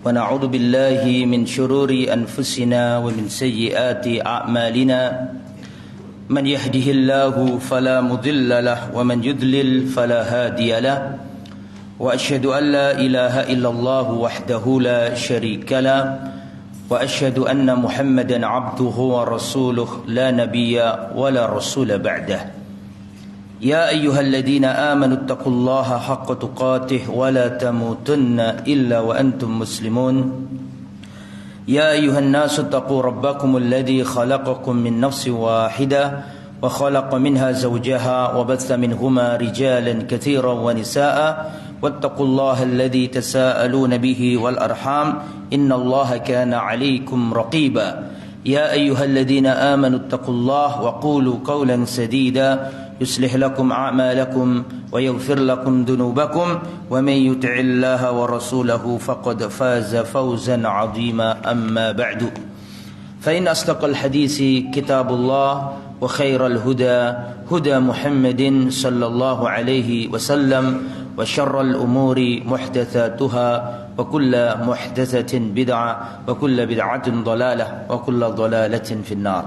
ونعوذ بالله من شرور أنفسنا ومن سيئات أعمالنا من يهده الله فلا مضل له ومن يضلل فلا هادي له وأشهد أن لا إله إلا الله وحده لا شريك له وأشهد أن محمدا عبده ورسوله لا نبي ولا رسول بعده يا أيها الذين آمنوا اتقوا الله حق تقاته ولا تموتن إلا وأنتم مسلمون يا أيها الناس اتقوا ربكم الذي خلقكم من نفس واحدة وخلق منها زوجها وبث منهما رجالا كثيرا ونساء واتقوا الله الذي تساءلون به والأرحام إن الله كان عليكم رقيبا يا أيها الذين آمنوا اتقوا الله وقولوا قولا سديدا يصلح لكم أعمالكم ويغفر لكم ذنوبكم ومن يطع الله ورسوله فقد فاز فوزا عظيما أما بعد فإن أصدق الحديث كتاب الله وخير الهدى هدى محمد صلى الله عليه وسلم وشر الأمور محدثاتها وكل محدثة بدعة وكل بدعة ضلالة وكل ضلالة في النار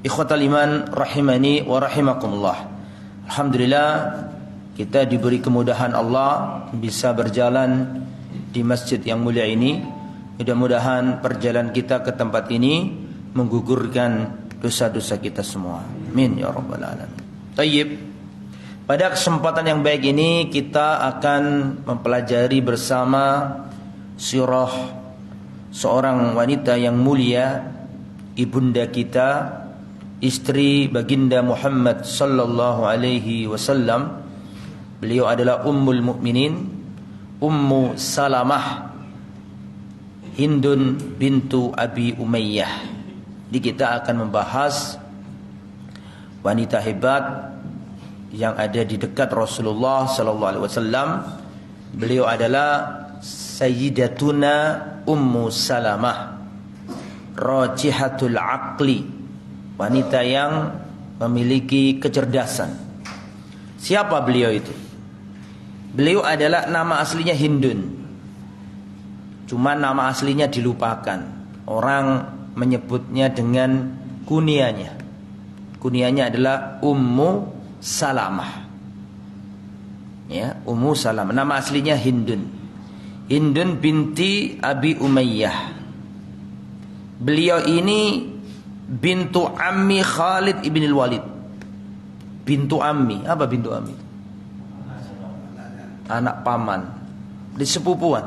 إخوة الإيمان رحمني ورحمكم الله. Alhamdulillah kita diberi kemudahan Allah bisa berjalan di masjid yang mulia ini. Mudah-mudahan perjalanan kita ke tempat ini menggugurkan dosa-dosa kita semua. Amin ya rabbal alamin. Tayyib. Pada kesempatan yang baik ini kita akan mempelajari bersama sirah seorang wanita yang mulia, ibunda kita, istri baginda Muhammad sallallahu alaihi wasallam. Beliau adalah Ummul Mukminin, Ummu Salamah Hindun bintu Abi Umayyah. Jadi kita akan membahas wanita hebat yang ada di dekat Rasulullah sallallahu alaihi wasallam. Beliau adalah Sayyidatuna Ummu Salamah Rajihatul Aqli, wanita yang memiliki kecerdasan. Siapa beliau itu? Beliau adalah nama aslinya Hindun, cuma nama aslinya dilupakan. Orang menyebutnya dengan kunianya. Kunianya adalah Ummu Salamah. Ya, Ummu Salamah. Nama aslinya Hindun. Hindun binti Abi Umayyah. Beliau ini bintu ammi Khalid ibn al-Walid. Bintu ammi. Apa bintu ammi? Anak paman. Di sepupuan.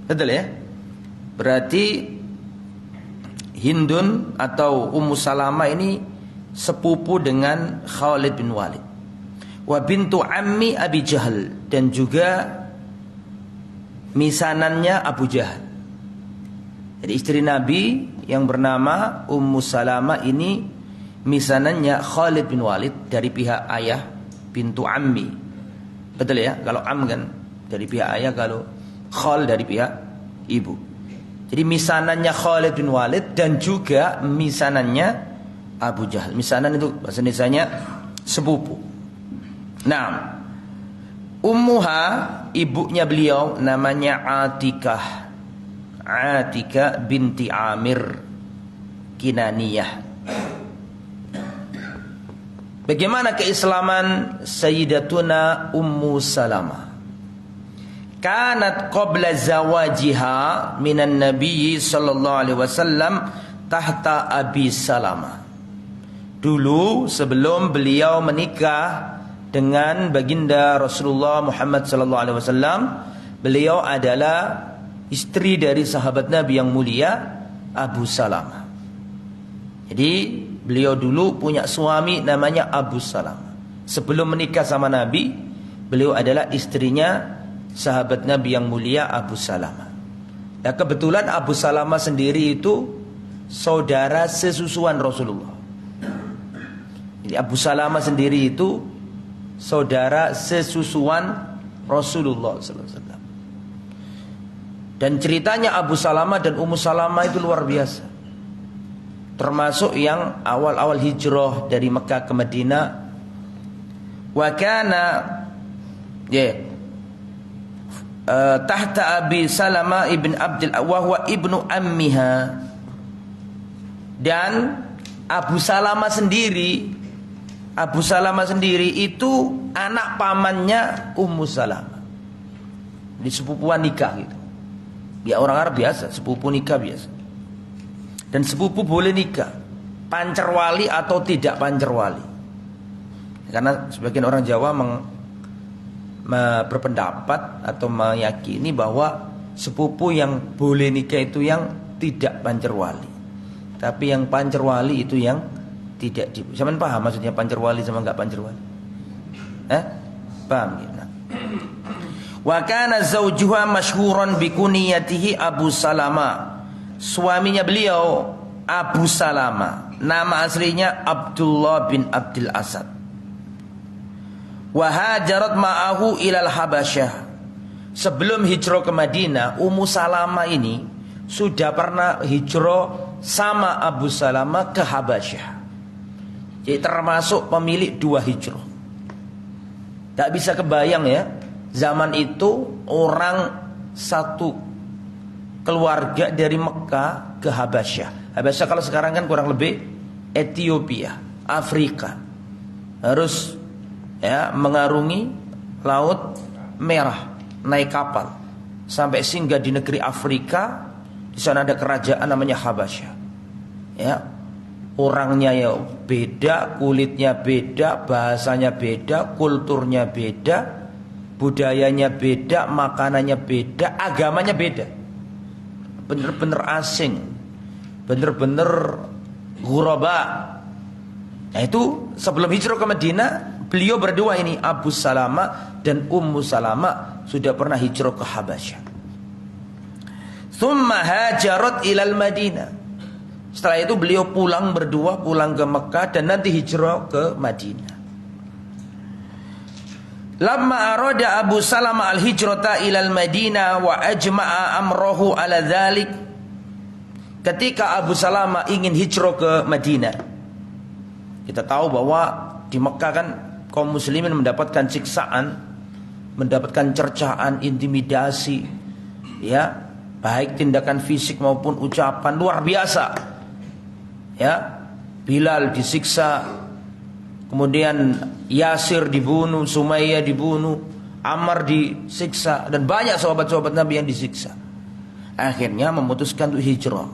Betul ya? Berarti Hindun atau Ummu Salamah ini sepupu dengan Khalid bin Walid. Wa bintu ammi Abi Jahal, dan juga misanannya Abu Jahal. Jadi istri Nabi yang bernama Ummu Salamah ini misanannya Khalid bin Walid dari pihak ayah, bintu ammi. Betul ya? Kalau am kan dari pihak ayah, kalau Khal dari pihak ibu. Jadi misanannya Khalid bin Walid dan juga misanannya Abu Jahal. Misanan itu bahasa Indonesianya sepupu. Nah, ummuha, ibunya beliau namanya Atikah. Atikah binti Amir Kinaniyah. Bagaimana keislaman Sayyidatuna Ummu Salamah? Kanat qabla zawajiha minan Nabi sallallahu alaihi wasallam tahta Abi Salamah. Dulu sebelum beliau menikah dengan baginda Rasulullah Muhammad sallallahu alaihi wasallam, beliau adalah istri dari sahabat Nabi yang mulia Abu Salamah. Jadi beliau dulu punya suami namanya Abu Salamah. Sebelum menikah sama Nabi, beliau adalah istrinya sahabat Nabi yang mulia Abu Salamah. Nah, kebetulan Abu Salamah sendiri itu saudara sesusuan Rasulullah. Jadi Abu Salamah sendiri itu saudara sesusuan Rasulullah SAW. Dan ceritanya Abu Salamah dan Ummu Salamah itu luar biasa. Termasuk yang awal-awal hijrah dari Mekah ke Madinah. Wa kana tahta Abi Salamah ibn Abdul wa huwa ibnu ammiha. Dan Abu Salamah sendiri itu anak pamannya Ummu Salamah. Di sepupuan nikah gitu. Ya orang Arab biasa, sepupu nikah biasa. Dan sepupu boleh nikah, pancerwali atau tidak pancerwali. Karena sebagian orang Jawa berpendapat atau meyakini bahwa sepupu yang boleh nikah itu yang tidak pancerwali. Tapi yang pancerwali itu yang tidak di. Siapa paham maksudnya pancerwali sama enggak pancerwali? Paham ya? Wa kana zawjuha masyhuran bi kunyatihi Abu Salamah. Suaminya beliau Abu Salamah, nama aslinya Abdullah bin Abdul Asad. Wa hajarat ma'ahu ilal Habasyah. Sebelum hijrah ke Madinah, Ummu Salamah ini sudah pernah hijrah sama Abu Salamah ke Habasyah. Jadi termasuk pemilik 2 hijrah. Tak bisa kebayang ya, zaman itu orang satu keluarga dari Mekah ke Habasyah. Habasyah kalau sekarang kan kurang lebih Ethiopia, Afrika. Harus ya mengarungi Laut Merah, naik kapal sampai singgah di negeri Afrika. Di sana ada kerajaan namanya Habasyah. Ya. Orangnya ya beda, kulitnya beda, bahasanya beda, kulturnya beda, budayanya beda, makanannya beda, agamanya beda. Bener-bener asing, bener-bener ghuraba. Nah itu sebelum hijrah ke Madinah, beliau berdua ini Abu Salamah dan Ummu Salamah sudah pernah hijrah ke Habasyah. Tsumma hajarat ilal Madinah. Setelah itu beliau pulang berdua, pulang ke Mekah dan nanti hijrah ke Madinah. Lamma arada Abu Salamah al-hijrata ilal Madinah wa ajma'a amrohu ala dhalik. Ketika Abu Salamah ingin hijrah ke Madinah, kita tahu bahwa di Mekah kan kaum muslimin mendapatkan siksaan, mendapatkan cercaan, intimidasi, ya, baik tindakan fisik maupun ucapan luar biasa. Ya, Bilal disiksa, kemudian Yasir dibunuh, Sumayyah dibunuh, Ammar disiksa, dan banyak sahabat-sahabat Nabi yang disiksa. Akhirnya memutuskan untuk hijrah.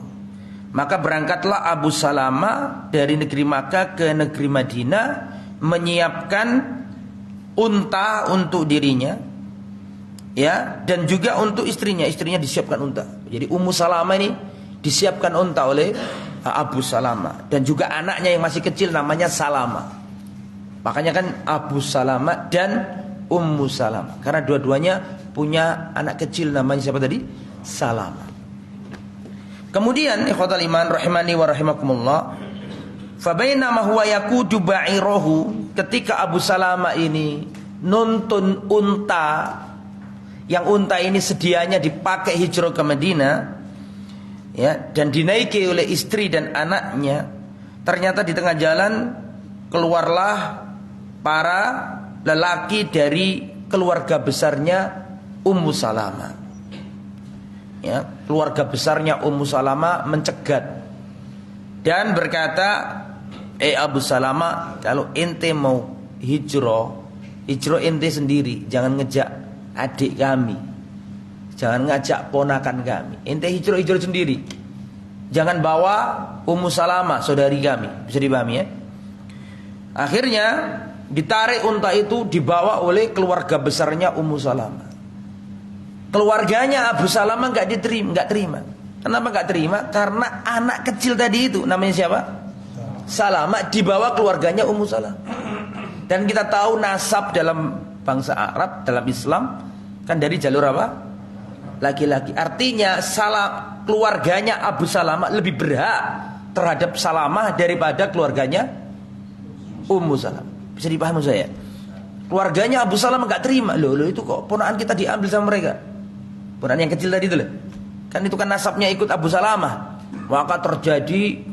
Maka berangkatlah Abu Salamah dari negeri Makkah ke negeri Madinah, menyiapkan unta untuk dirinya, ya, dan juga untuk istrinya. Istrinya disiapkan unta. Jadi Ummu Salamah ini disiapkan unta oleh Abu Salamah, dan juga anaknya yang masih kecil namanya Salamah. Makanya kan Abu Salamah dan Ummu Salamah, karena dua-duanya punya anak kecil namanya siapa tadi? Salamah. Kemudian ikhwatal iman rahimani wa rahimakumullah, fa bainama huwa yaqudu ba'irahu, ketika Abu Salamah ini nuntun unta, yang unta ini sedianya dipakai hijrah ke Madinah, ya, dan dinaiki oleh istri dan anaknya. Ternyata di tengah jalan keluarlah para lelaki dari keluarga besarnya Ummu Salamah. Ya, keluarga besarnya Ummu Salamah mencegat dan berkata, Abu Salamah, kalau ente mau hijrah ente sendiri, jangan ngejak adik kami, jangan ngajak ponakan kami. Ente hijrah sendiri. Jangan bawa Ummu Salamah, saudari kami. Bisa dipahami ya? Akhirnya ditarik unta itu, dibawa oleh keluarga besarnya Ummu Salamah. Keluarganya Abu Salamah enggak terima. Kenapa enggak terima? Karena anak kecil tadi itu namanya siapa? Salamah, dibawa keluarganya Ummu Salamah. Dan kita tahu nasab dalam bangsa Arab, dalam Islam kan dari jalur apa? Laki-laki. Artinya keluarganya Abu Salamah lebih berhak terhadap Salamah daripada keluarganya Ummu Salamah. Bisa dipahami saya? Keluarganya Abu Salamah enggak terima. Loh itu kok ponakan kita diambil sama mereka? Ponakan yang kecil tadi itu loh. Kan itu kan nasabnya ikut Abu Salamah. Maka terjadi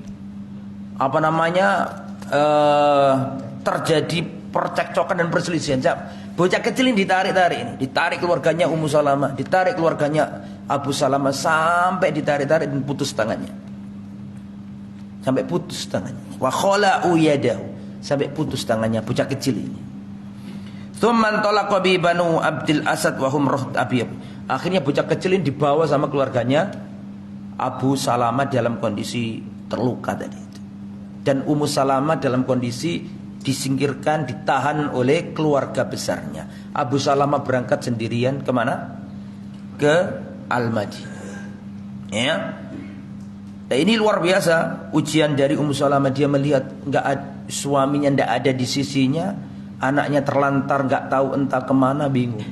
terjadi percekcokan dan perselisihan. Bocah kecil ini ditarik-tarik ini, ditarik keluarganya Ummu Salamah, ditarik keluarganya Abu Salamah sampai ditarik-tarik dan putus tangannya. Sampai putus tangannya. Wa khala'u yadahu, sampai putus tangannya bocah kecil ini. Tsumman talaqa bi Banu Abdul Asad wa hum ruht Abi. Akhirnya bocah kecil ini dibawa sama keluarganya Abu Salamah dalam kondisi terluka tadi itu. Dan Ummu Salamah dalam kondisi disingkirkan, ditahan oleh keluarga besarnya. Abu Salamah berangkat sendirian kemana? Ke Al-Madinah. Ya. Nah, ini luar biasa ujian dari Ummu Salamah. Dia melihat suaminya tidak ada di sisinya. Anaknya terlantar, nggak tahu entah kemana, bingung.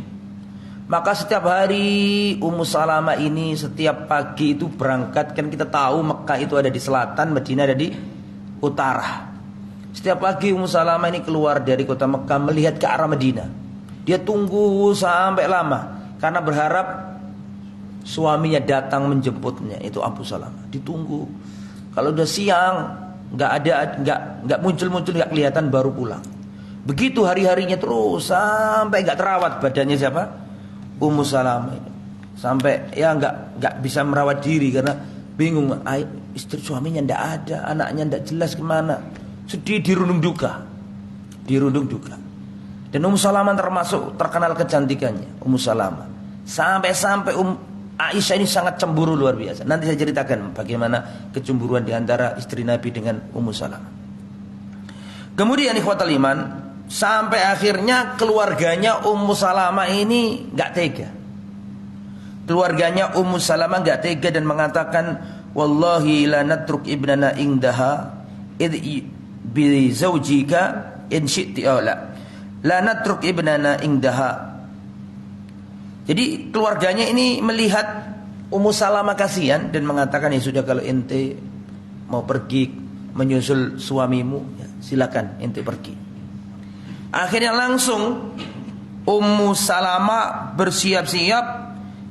Maka setiap hari Ummu Salamah ini setiap pagi itu berangkat. Kan kita tahu Mekah itu ada di selatan, Madinah ada di utara. Setiap pagi Ummu Salamah ini keluar dari kota Mekah melihat ke arah Madinah. Dia tunggu sampai lama karena berharap suaminya datang menjemputnya. Itu Abu Salamah. Ditunggu. Kalau udah siang nggak muncul, nggak kelihatan, baru pulang. Begitu hari-harinya terus sampai nggak terawat badannya siapa? Ummu Salamah. Sampai ya nggak bisa merawat diri karena bingung. Istri suaminya ndak ada, anaknya ndak jelas kemana. Sedih, dirundung duka. Dan Ummu Salamah termasuk terkenal kecantikannya. Ummu Salamah. Sampai Aisyah ini sangat cemburu luar biasa. Nanti saya ceritakan bagaimana kecemburuan di antara istri Nabi dengan Ummu Salamah. Kemudian ikhwatal iman, sampai akhirnya keluarganya Ummu Salamah ini nggak tega. Keluarganya Ummu Salamah nggak tega dan mengatakan, wallahi la natruk ibnana indaha bi zaujika in syi'ti la natruk ibnana indaha. Jadi keluarganya ini melihat Ummu Salamah kasihan dan mengatakan, ya sudah, kalau ente mau pergi menyusul suamimu, ya, silakan ente pergi. Akhirnya langsung Ummu Salamah bersiap-siap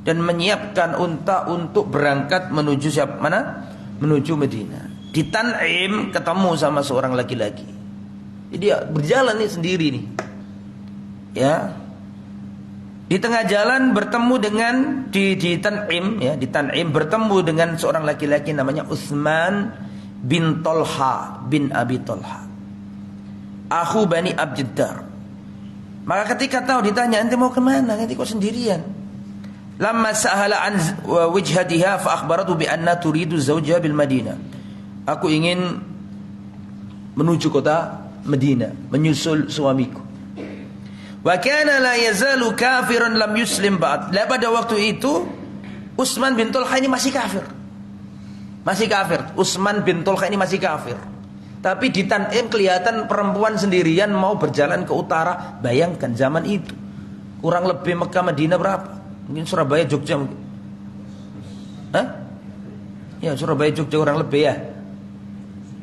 dan menyiapkan unta untuk berangkat menuju mana? Menuju Madinah. Di Tan'im ketemu sama seorang laki-laki. Jadi dia berjalan nih sendiri nih. Ya. Di tengah jalan bertemu dengan di Tan'im, ya, di Tan'im bertemu dengan seorang laki-laki namanya Utsman bin Tolha bin Abi Tolha, akhu Bani Abdiddar. Maka ketika tahu ditanya, ente mau kemana? Nanti kok sendirian? Lamma sa'ala an wijhatiha fa akhbaratu bi anna turidu zawjaha bil Madinah. Aku ingin menuju kota Madinah, menyusul suamiku. Wa kana la yazalu kafiran lam yuslim ba'd. Pada waktu itu Utsman bin Tolha ini masih kafir. Utsman bin Tolha ini masih kafir. Tapi di Tan'im kelihatan perempuan sendirian mau berjalan ke utara. Bayangkan zaman itu. Kurang lebih Mekah Madinah berapa? Mungkin Surabaya Jogja mungkin. Hah? Ya, Surabaya Jogja kurang lebih ya.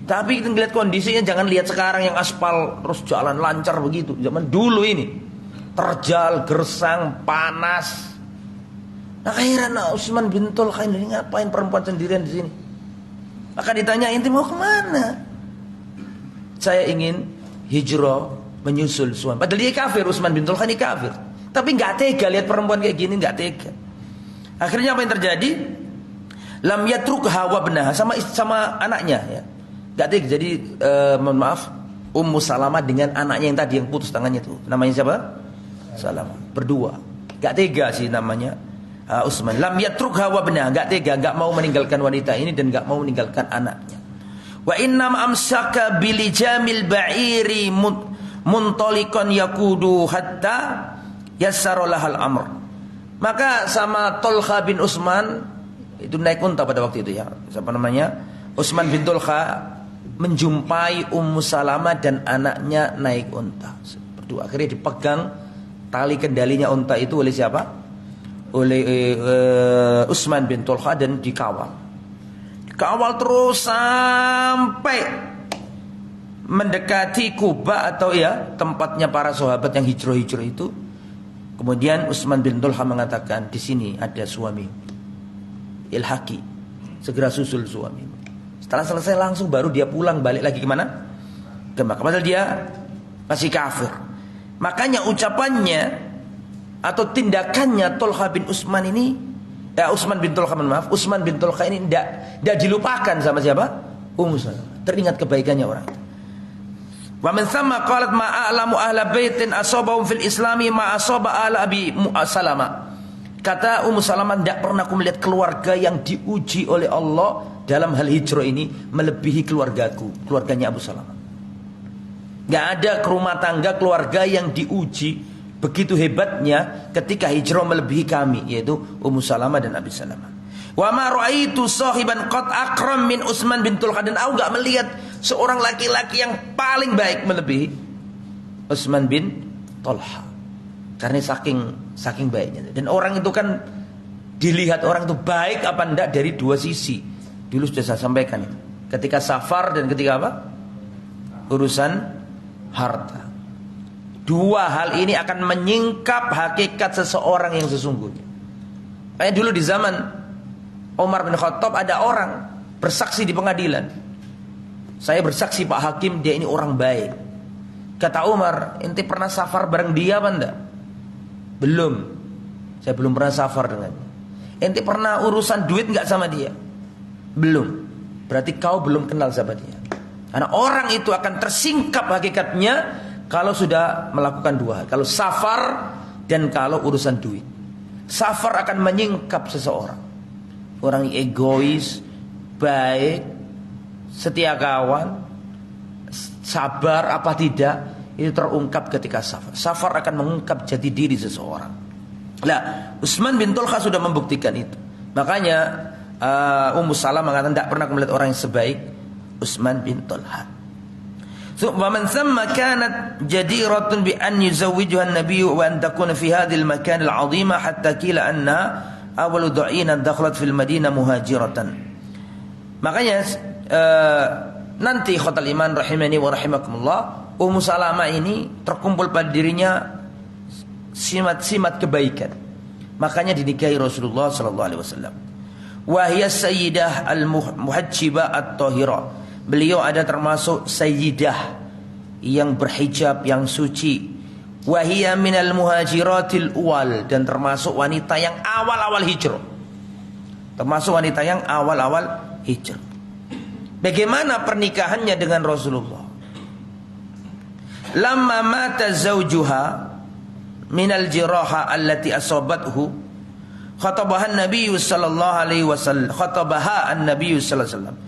Tapi kita lihat kondisinya, jangan lihat sekarang yang aspal terus jalan lancar begitu. Zaman dulu ini terjal, gersang, panas. Nah, akhirnya Utsman bin Tolha ini ngapain perempuan sendirian di sini? Maka ditanya, ente mau kemana? Saya ingin hijrah menyusul suami. Padahal dia kafir, Utsman bin Tolha ini kafir. Tapi nggak tega lihat perempuan kayak gini, nggak tega. Akhirnya apa yang terjadi? Lam yatruk hawa benaha sama anaknya, ya. Nggak tega. Jadi mohon maaf, Ummu Salamah dengan anaknya yang tadi yang putus tangannya itu, namanya siapa? Salamah. Berdua. Nggak tega sih namanya Utsman. Lam yatruk hawa benaha, nggak tega, nggak mau meninggalkan wanita ini dan nggak mau meninggalkan anaknya. Wa innam amsaka bilijamil ba'iri muntaliqan yakudu hatta yassarolahal amr. Maka sama Tolha bin Utsman itu naik unta pada waktu itu, ya. Siapa namanya? Utsman bin Tolha menjumpai Ummu Salamah dan anaknya naik unta. Berdua. Akhirnya dipegang tali kendalinya unta itu oleh siapa? Oleh Utsman bin Tolha dan dikawal. Kawal terus sampai mendekati Kuba atau ya tempatnya para sahabat yang hijrah itu. Kemudian Utsman bin Tolha mengatakan, di sini ada suami, ilhaqi, segera susul suami. Setelah selesai langsung baru dia pulang balik lagi kemana? Ke Makkah. Padahal dia masih kafir. Makanya ucapannya atau tindakannya Tolha bin Utsman ini, Utsman bin Tolha, maaf, Utsman bin Tolha ini tidak dilupakan sama siapa? Ummu Salamah. Teringat kebaikannya orang itu. Wa min thamma qalat ma a'lamu ahla baitin asabahum fil islami ma asaba ala Abi Salamah. Kata Ummu Salamah, tidak pernah aku melihat keluarga yang diuji oleh Allah dalam hal hijrah ini melebihi keluargaku, keluarganya Abu Salamah. Gak ada rumah tangga keluarga yang diuji begitu hebatnya ketika hijrah melebihi kami, yaitu Ummu Salamah dan Abi Salamah. Wa ma ra'aitu sahiban qad akram min Utsman bin Tolha, dan aku gak melihat seorang laki-laki yang paling baik melebihi Utsman bin Tolha. Karena saking baiknya. Dan orang itu kan dilihat orang itu baik apa enggak dari dua sisi. Dulu sudah saya sampaikan itu. Ketika safar dan ketika apa? Urusan harta. Dua hal ini akan menyingkap hakikat seseorang yang sesungguhnya. Kayak dulu di zaman Umar bin Khattab ada orang bersaksi di pengadilan. Saya bersaksi Pak Hakim, dia ini orang baik. Kata Umar, ente pernah safar bareng dia apa enggak? Belum. Saya belum pernah safar dengannya. Ente pernah urusan duit enggak sama dia? Belum. Berarti kau belum kenal sama dia. Karena orang itu akan tersingkap hakikatnya kalau sudah melakukan dua hal. Kalau safar dan kalau urusan duit. Safar akan menyingkap seseorang. Orang yang egois, baik, setia kawan, sabar apa tidak, itu terungkap ketika safar. Safar akan mengungkap jati diri seseorang. Nah, Utsman bin Tolha sudah membuktikan itu. Makanya Ummu Salamah mengatakan tidak pernah melihat orang yang sebaik Utsman bin Tolha. Wa man thamma kanat jadiratun bi an yuzawwijuha an-nabiy wa an takuna fi hadhihi al-makan al-'azima hatta qila anna awwalu du'ina dakhalat fil Madinah muhajiratan. Makanya nanti khotal iman rahimani wa rahimakumullah, Ummu Salamah ini terkumpul pada dirinya simat-simat kebaikan. Makanya dinikahi Rasulullah sallallahu alaihi wasallam. Wa hiya sayyidah al-muhajjibah at-tahirah. Beliau ada termasuk sayyidah yang berhijab, yang suci. Wa hiya minal muhajiratil awal, dan termasuk wanita yang awal-awal hijrah. Termasuk wanita yang awal-awal hijrah. Bagaimana pernikahannya dengan Rasulullah? Lamma mata zawjuha minal jiraha allati asabathu, khatabaha an-nabiy sallallahu alaihi wasallam. Khatabaha an-nabiy sallallahu alaihi wasallam.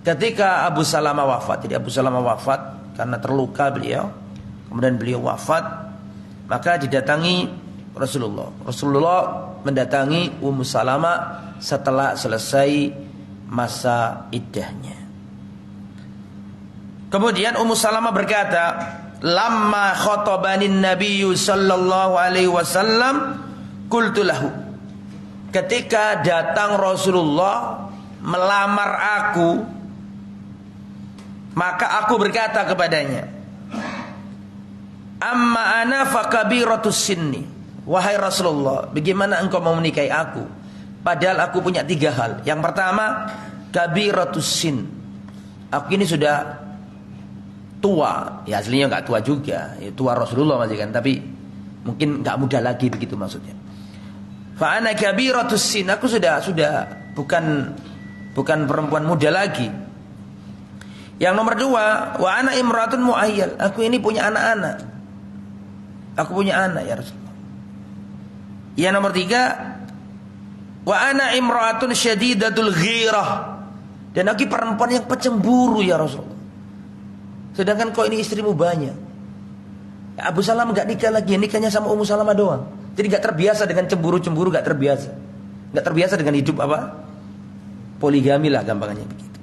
Ketika Abu Salamah wafat, jadi Abu Salamah wafat karena terluka beliau, kemudian beliau wafat, maka didatangi Rasulullah. Rasulullah mendatangi Ummu Salamah setelah selesai masa iddahnya. Kemudian Ummu Salamah berkata, "Lamma khatabanin Nabiyyu sallallahu alaihi wasallam, qultu lahu." Ketika datang Rasulullah melamar aku, maka aku berkata kepadanya, "Amma ana fakabiratus sinni." Wahai Rasulullah, bagaimana engkau mau menikahi aku? Padahal aku punya 3 hal. Yang pertama, kabiratus sin. Aku ini sudah tua. Ya aslinya enggak tua juga. Ya, tua Rasulullah masih kan, tapi mungkin enggak muda lagi begitu maksudnya. Fa ana kabiratus sin. Aku sudah bukan perempuan muda lagi. Yang nomor 2, wa ana imratun muayyal. Aku ini punya anak-anak. Aku punya anak ya Rasulullah. Yang nomor 3, wa ana imratun syadidatul ghirah. Dan aku perempuan yang pecemburu ya Rasulullah. Sedangkan kau ini istrimu banyak. Abu Salamah enggak nikah lagi, nikahnya sama Ummu Salamah doang. Jadi enggak terbiasa dengan cemburu-cemburu, enggak terbiasa. Enggak terbiasa dengan hidup apa? Poligami lah gampangnya begitu.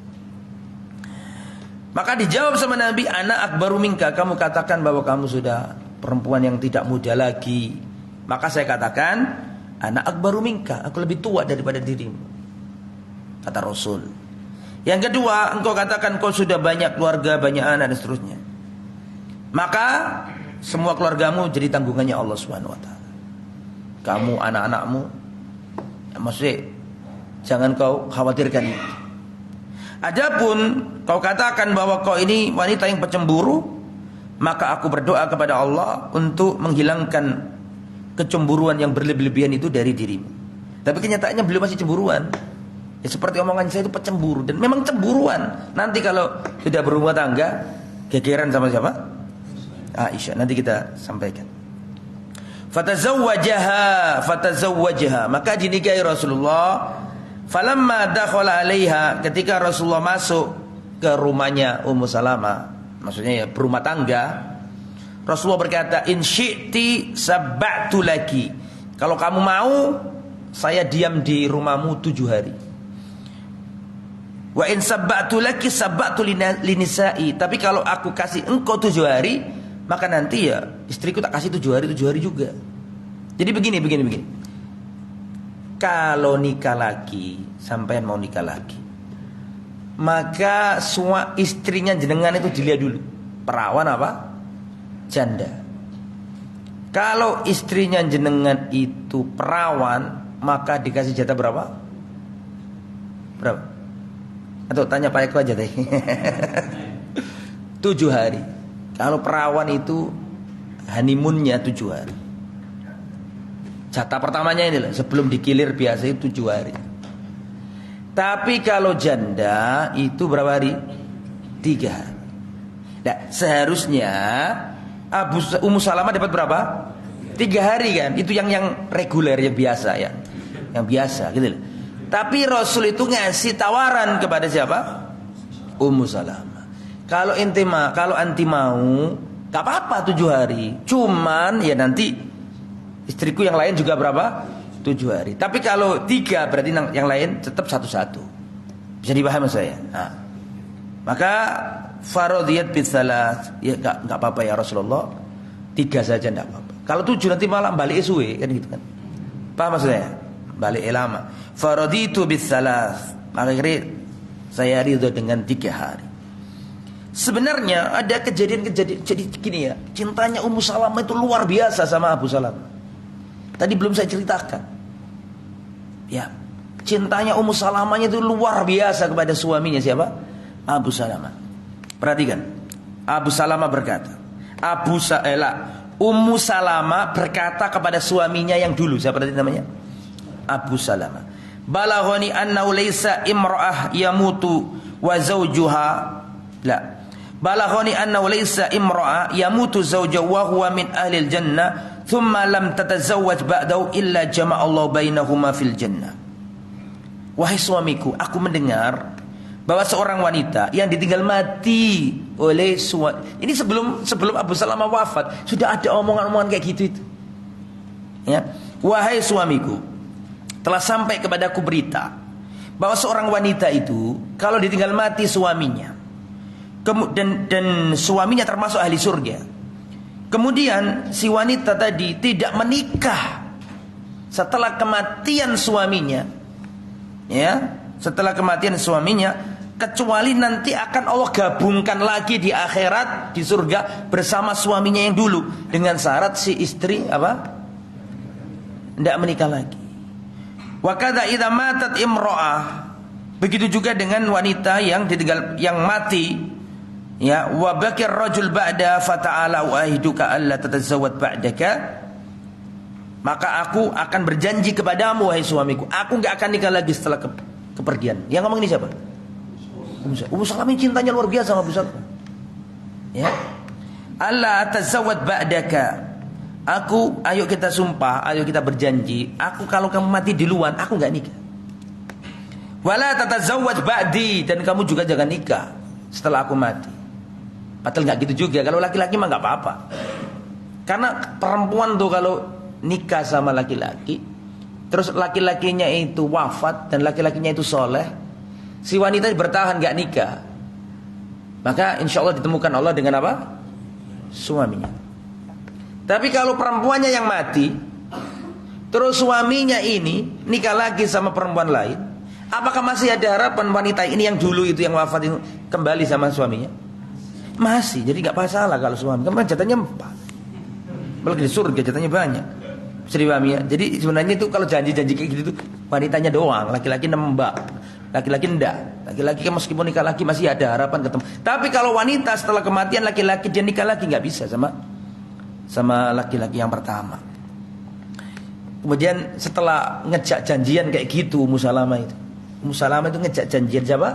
Maka dijawab sama Nabi, "Ana akbaru minka." Kamu katakan bahwa kamu sudah perempuan yang tidak muda lagi. Maka saya katakan, "Ana akbaru minka." Aku lebih tua daripada dirimu, kata Rasul. Yang kedua, engkau katakan kau sudah banyak keluarga, banyak anak dan seterusnya. Maka semua keluargamu jadi tanggungannya Allah Subhanahu wa taala. Kamu, anak-anakmu, ya, maksudnya jangan kau khawatirkan itu. Adapun kau katakan bahwa kau ini wanita yang pecemburu, maka aku berdoa kepada Allah untuk menghilangkan kecemburuan yang berlebihan itu dari dirimu. Tapi kenyataannya beliau masih cemburuan. Ya seperti omongan saya itu pecemburu, dan memang cemburuan. Nanti kalau sudah berumah tangga, gegeran sama siapa? Aisyah. Nanti kita sampaikan. Fatazawwajaha, maka dinikahi Rasulullah. Falamma dakhala 'alaiha, ketika Rasulullah masuk ke rumahnya Ummu Salamah, maksudnya ya berumah tangga, Rasulullah berkata, "In syi'ti sabba'tu laki." Kalau kamu mau, saya diam di rumahmu 7 hari. Wa in sabba'tu laki sabba'tu linisa'i. Tapi kalau aku kasih engkau 7 hari, maka nanti ya istriku tak kasih 7 hari juga. Jadi begini. Kalau nikah lagi, sampean mau nikah lagi, maka semua istrinya jenengan itu dilihat dulu. Perawan apa? Janda. Kalau istrinya jenengan itu perawan, maka dikasih jatah berapa? Atau tanya Pak Eko aja deh. 7 hari. Kalau perawan itu honeymoonnya 7 hari. Jatah pertamanya ini lah, sebelum dikilir biasa itu 7 hari. Tapi kalau janda itu berapa hari? 3 hari. Nah, seharusnya Ummu Salamah dapat berapa? 3 hari kan? Itu yang reguler, yang biasa ya. Yang biasa gitu loh. Tapi Rasul itu ngasih tawaran kepada siapa? Ummu Salamah. Kalau anti mau, gak apa-apa 7 hari. Cuman ya nanti istriku yang lain juga berapa? 7 hari. Tapi kalau 3 berarti yang lain tetap 1-1. Bisa dipahami saya? Nah, maka faradiyat bisalas, ya gak apa-apa ya Rasulullah. 3 saja enggak apa-apa. Kalau 7 nanti malah balik suwe kan gitu kan. Paham maksudnya? Balik lama. Faraditu bisalas. Maka saya ridho dengan 3 hari. Sebenarnya ada kejadian-kejadian jadi gini ya. Cintanya Ummu Salamah itu luar biasa sama Abu Salamah. Tadi belum saya ceritakan. Ya, cintanya Ummu Salamahnya itu luar biasa kepada suaminya siapa? Abu Salamah. Perhatikan. Abu Salamah berkata, Ummu Salamah berkata kepada suaminya yang dulu, siapa tadi namanya? Abu Salamah. Balaghani annahu laysa imra'ah yamutu wa zawjuha. La. Balaghani annahu laysa imra'ah yamutu zawjuha wa huwa min ahli al-jannah thumma lam tatazawwaj ba'dahu illa jama'a Allah bainahuma fil jannah. Wahai suamiku, aku mendengar bahwa seorang wanita yang ditinggal mati oleh suami. Ini sebelum Abu Salamah wafat sudah ada omongan-omongan kayak gitu itu. Ya, wahai suamiku, telah sampai kepadaku berita bahwa seorang wanita itu kalau ditinggal mati suaminya, dan suaminya termasuk ahli surga, kemudian si wanita tadi tidak menikah setelah kematian suaminya, ya, setelah kematian suaminya, kecuali nanti akan Allah gabungkan lagi di akhirat di surga bersama suaminya yang dulu, dengan syarat si istri apa? Tidak menikah lagi. Wa kadza idza matat imra'ah, begitu juga dengan wanita yang ditinggal, yang mati, ya, wa bakir rajul ba'da fata'ala wa ahduka alla tatazawwad ba'daka, maka aku akan berjanji kepadamu wahai suamiku, aku enggak akan nikah lagi setelah kepergian. Yang ngomong ini siapa? Ummu Salamah cintanya luar biasa sama Abu Salamah. Ya. Alla tatazawwad ba'daka. Ayo kita sumpah, ayo kita berjanji, aku kalau kamu mati duluan, aku enggak nikah. Wala tatazawwaj ba'di, dan kamu juga jangan nikah setelah aku mati. Padahal enggak gitu juga. Kalau laki-laki mah enggak apa-apa. Karena perempuan tuh kalau nikah sama laki-laki, terus laki-lakinya itu wafat dan laki-lakinya itu soleh, si wanita bertahan enggak nikah, maka insya Allah ditemukan Allah dengan apa? Suaminya. Tapi kalau perempuannya yang mati, terus suaminya ini nikah lagi sama perempuan lain, apakah masih ada harapan wanita ini yang dulu itu yang wafat itu kembali sama suaminya? Masih. Jadi gak masalah kalau suami, kan jatahnya 4. Apalagi di surga jatahnya banyak. Bisa dipahami ya? Jadi sebenarnya itu kalau janji-janji kayak gitu tuh wanitanya doang, laki-laki nembak. Laki-laki enggak. Laki-laki meskipun nikah lagi masih ada harapan ketemu. Tapi kalau wanita setelah kematian laki-laki dia nikah lagi nggak bisa sama laki-laki yang pertama. Kemudian setelah ngejak janjian kayak gitu Ummu Salamah itu ngejak janjian siapa?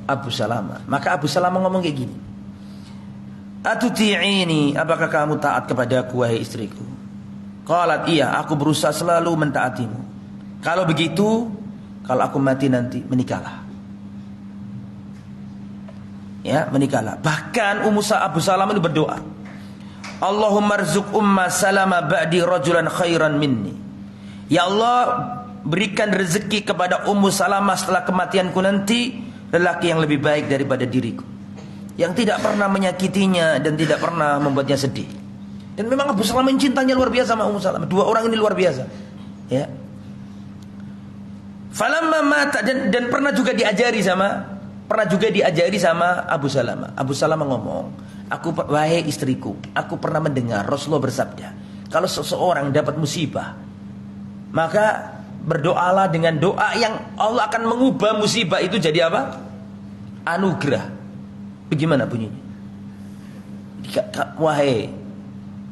Abu Salamah. Maka Abu Salamah ngomong kayak gini. Atuti'ini, apakah kamu taat kepadaku wahai istriku? Qalat, iya, aku berusaha selalu mentaatimu. Kalau begitu, kalau aku mati nanti menikahlah. Ya, menikahlah. Bahkan Abu Salamah itu berdoa, Allahumma rzuq umma Salamah ba'di rajulan khairan minni. Ya Allah, berikan rezeki kepada Ummu Salamah setelah kematianku nanti lelaki yang lebih baik daripada diriku, yang tidak pernah menyakitinya dan tidak pernah membuatnya sedih. Dan memang Abu Salamah cintanya luar biasa sama Ummu Salamah. Dua orang ini luar biasa. Ya. Falamma mata, dan pernah juga diajari sama Abu Salamah. Abu Salamah ngomong, wahai istriku, aku pernah mendengar Rasulullah bersabda, kalau seseorang dapat musibah, maka berdoalah dengan doa yang Allah akan mengubah musibah itu jadi apa? Anugerah. Bagaimana bunyinya? Wahai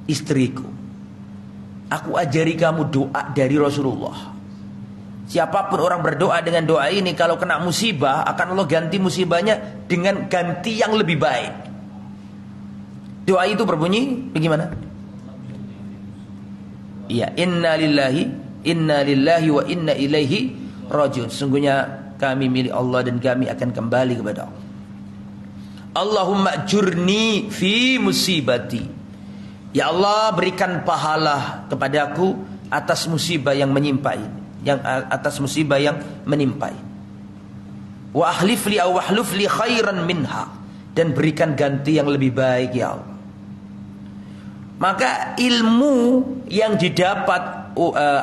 istriku, aku ajari kamu doa dari Rasulullah. Siapapun orang berdoa dengan doa ini, kalau kena musibah akan Allah ganti musibahnya dengan ganti yang lebih baik. Doa itu berbunyi bagaimana? Iya, inna lillahi wa inna ilaihi rajiun. Sungguhnya kami milik Allah dan kami akan kembali kepada Allah. Allahumma ajurni fi musibati. Ya Allah, berikan pahala kepadaku atas musibah yang menimpa ini, atas musibah yang menimpa ini. Wa akhlif li aw wahluf li khairan minha, dan berikan ganti yang lebih baik ya Allah. Maka ilmu yang didapat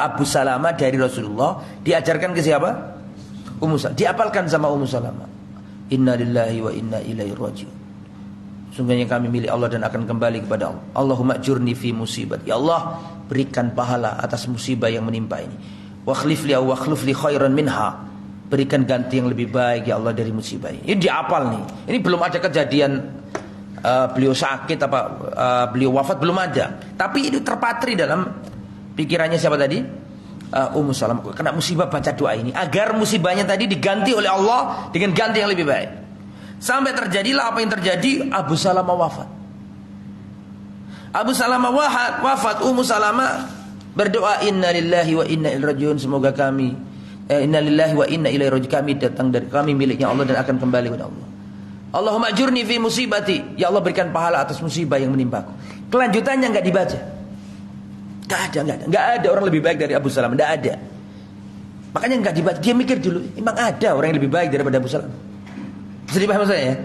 Abu Salamah dari Rasulullah diajarkan ke siapa? Ummu Salamah. Diapalkan sama Ummu Salamah. Inna lillahi wa inna ilaihi rajiun. Sungguhnya kami milik Allah dan akan kembali kepada Allah. Allahumma ajurni fi musibat. Ya Allah, berikan pahala atas musibah yang menimpa ini. Wa akhlif li khairan minha. Berikan ganti yang lebih baik ya Allah dari musibah ini. Ini diapal nih. Ini belum ada kejadian beliau sakit beliau wafat, belum ada. Tapi itu terpatri dalam pikirannya siapa tadi? Ummu Salamah. Kena musibah baca doa ini agar musibahnya tadi diganti oleh Allah dengan ganti yang lebih baik. Sampai terjadilah apa yang terjadi. Abu Salamah wafat. Abu Salamah wafat. Ummu Salamah berdoa, inna lillahi wa inna ilaihi rajiun. Semoga kami inna lillahi wa inna ilaihi rajiun, kami datang dari kami miliknya Allah dan akan kembali kepada Allah. Allahumma ajurni fi musibati. Ya Allah, berikan pahala atas musibah yang menimpaku. Kelanjutannya enggak dibaca. Enggak ada orang lebih baik dari Abu Salamah, enggak ada. Makanya enggak dibaca. Dia mikir dulu, emang ada orang yang lebih baik daripada Abu Salamah? Bisa dipahami saya ya?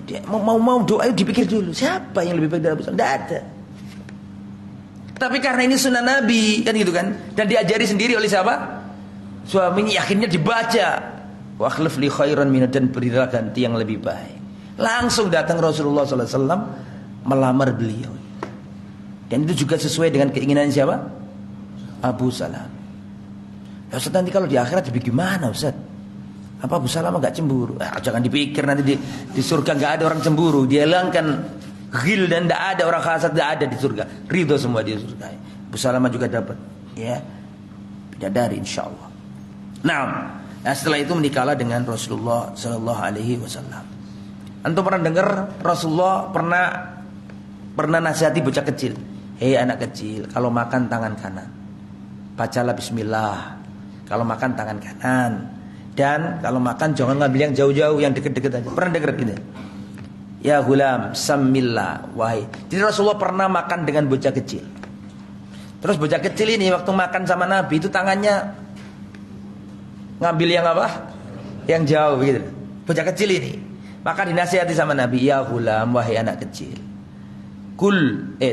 Dia mau doa itu dipikir dulu, siapa yang lebih baik dari Abu Salamah? Enggak ada. Tapi karena ini sunnah Nabi kan gitu kan, dan diajari sendiri oleh siapa? Suaminya, akhirnya dibaca. Wa akhlif li khairan min, dan berilah ganti yang lebih baik. Langsung datang Rasulullah SAW melamar beliau. Dan itu juga sesuai dengan keinginan siapa? Abu Salamah. Ya Ustaz, nanti kalau di akhirat jadi gimana Ustaz? Apa Abu Salamah gak cemburu? Jangan dipikir nanti di surga gak ada orang cemburu. Dia hilangkan ghil dan gak ada orang hasad, gak ada di surga. Ridho semua di surga. Abu Salamah juga dapat, ya, bidadari insyaallah. Nah, setelah itu menikahlah dengan Rasulullah sallallahu alaihi wasallam. Antum pernah dengar Rasulullah pernah nasihati bocah kecil? Hei anak kecil, kalau makan tangan kanan, bacalah bismillah. Kalau makan tangan kanan. Dan kalau makan jangan ngambil yang jauh-jauh, yang deket-deket aja. Pernah dengar gitu? Ya gulam, samillah, wahai. Jadi Rasulullah pernah makan dengan bocah kecil. Terus bocah kecil ini waktu makan sama Nabi itu tangannya ngambil yang apa? Yang jauh begitu. Bocah kecil ini. Maka dinasihati sama Nabi, ya gulam, wahai anak kecil.